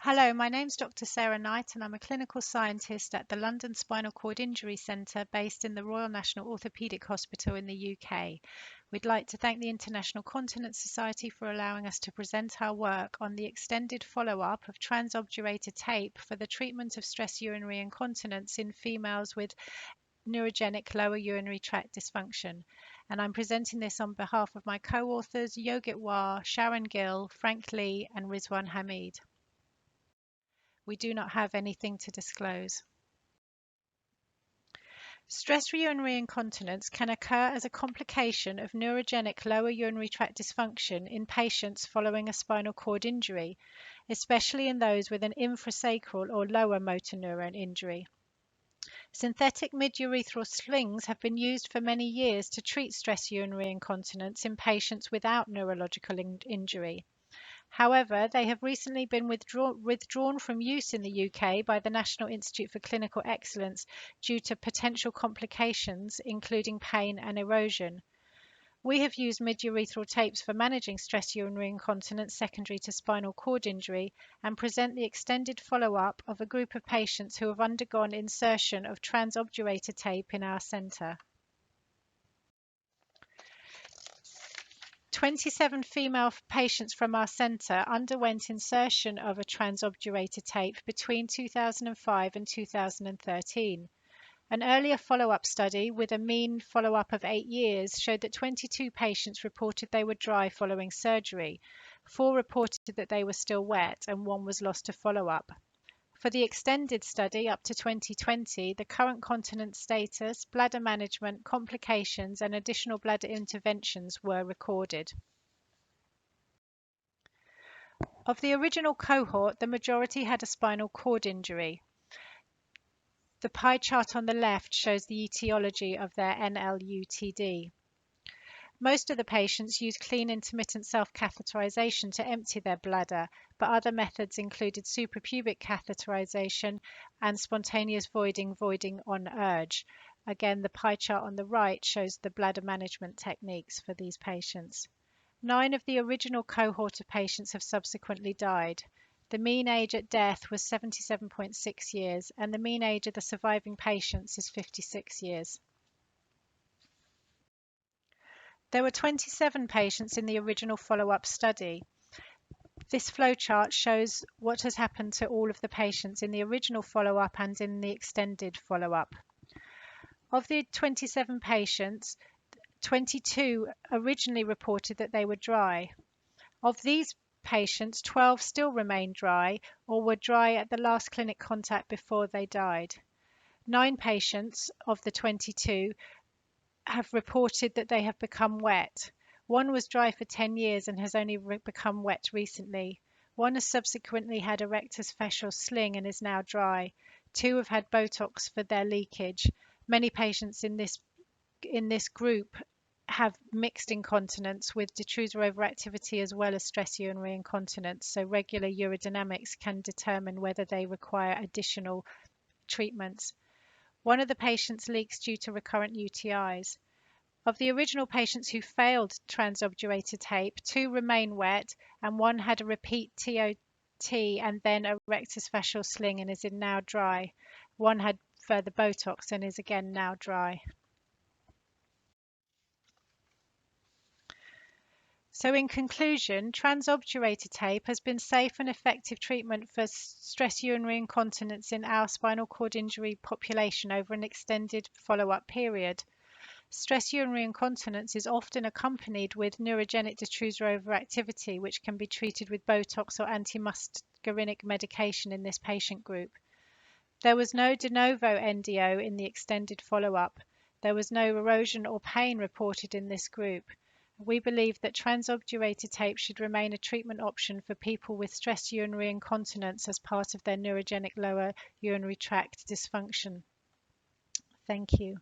Hello, my name's Dr. Sarah Knight and I'm a clinical scientist at the London Spinal Cord Injury Centre based in the Royal National Orthopaedic Hospital in the UK. We'd like to thank the International Continence Society for allowing us to present our work on the extended follow-up of Trans Obdurator Tape for the treatment of stress urinary incontinence in females with neurogenic lower urinary tract dysfunction. And I'm presenting this on behalf of my co-authors Yogit Wagh, Sharon Gill, Frank Lee and Rizwan Hamid. We do not have anything to disclose. Stress urinary incontinence can occur as a complication of neurogenic lower urinary tract dysfunction in patients following a spinal cord injury, especially in those with an infra-sacral or lower motor neuron injury. Synthetic mid-urethral slings have been used for many years to treat stress urinary incontinence in patients without neurological injury. However, they have recently been withdrawn from use in the UK by the National Institute for Clinical Excellence due to potential complications, including pain and erosion. We have used mid-urethral tapes for managing stress urinary incontinence secondary to spinal cord injury and present the extended follow-up of a group of patients who have undergone insertion of Trans Obdurator Tape in our centre. 27 female patients from our centre underwent insertion of a Trans Obdurator Tape between 2005 and 2013. An earlier follow-up study with a mean follow-up of 8 years showed that 22 patients reported they were dry following surgery, 4 reported that they were still wet, and 1 was lost to follow-up. For the extended study up to 2020, the current continence status, bladder management, complications, and additional bladder interventions were recorded. Of the original cohort, the majority had a spinal cord injury. The pie chart on the left shows the etiology of their NLUTD. Most of the patients used clean intermittent self-catheterization to empty their bladder, but other methods included suprapubic catheterization and spontaneous voiding on urge. Again, the pie chart on the right shows the bladder management techniques for these patients. 9 of the original cohort of patients have subsequently died. The mean age at death was 77.6 years, and the mean age of the surviving patients is 56 years. There were 27 patients in the original follow-up study. This flowchart shows what has happened to all of the patients in the original follow-up and in the extended follow-up. Of the 27 patients, 22 originally reported that they were dry. Of these patients, 12 still remained dry or were dry at the last clinic contact before they died. 9 patients of the 22 have reported that they have become wet. 1 was dry for 10 years and has only become wet recently. 1 has subsequently had a rectus fascial sling and is now dry. 2 have had Botox for their leakage. Many patients in this group have mixed incontinence with detrusor overactivity as well as stress urinary incontinence, so regular urodynamics can determine whether they require additional treatments. 1 of the patients leaks due to recurrent UTIs. Of the original patients who failed Trans Obdurator Tape, 2 remain wet and 1 had a repeat TOT and then a rectus fascial sling and is now dry. 1 had further Botox and is again now dry. So in conclusion, Trans Obdurator Tape has been safe and effective treatment for stress urinary incontinence in our spinal cord injury population over an extended follow-up period. Stress urinary incontinence is often accompanied with neurogenic detrusor overactivity, which can be treated with Botox or antimuscarinic medication in this patient group. There was no de novo NDO in the extended follow-up. There was no erosion or pain reported in this group. We believe that Trans Obdurator Tape should remain a treatment option for people with stress urinary incontinence as part of their neurogenic lower urinary tract dysfunction. Thank you.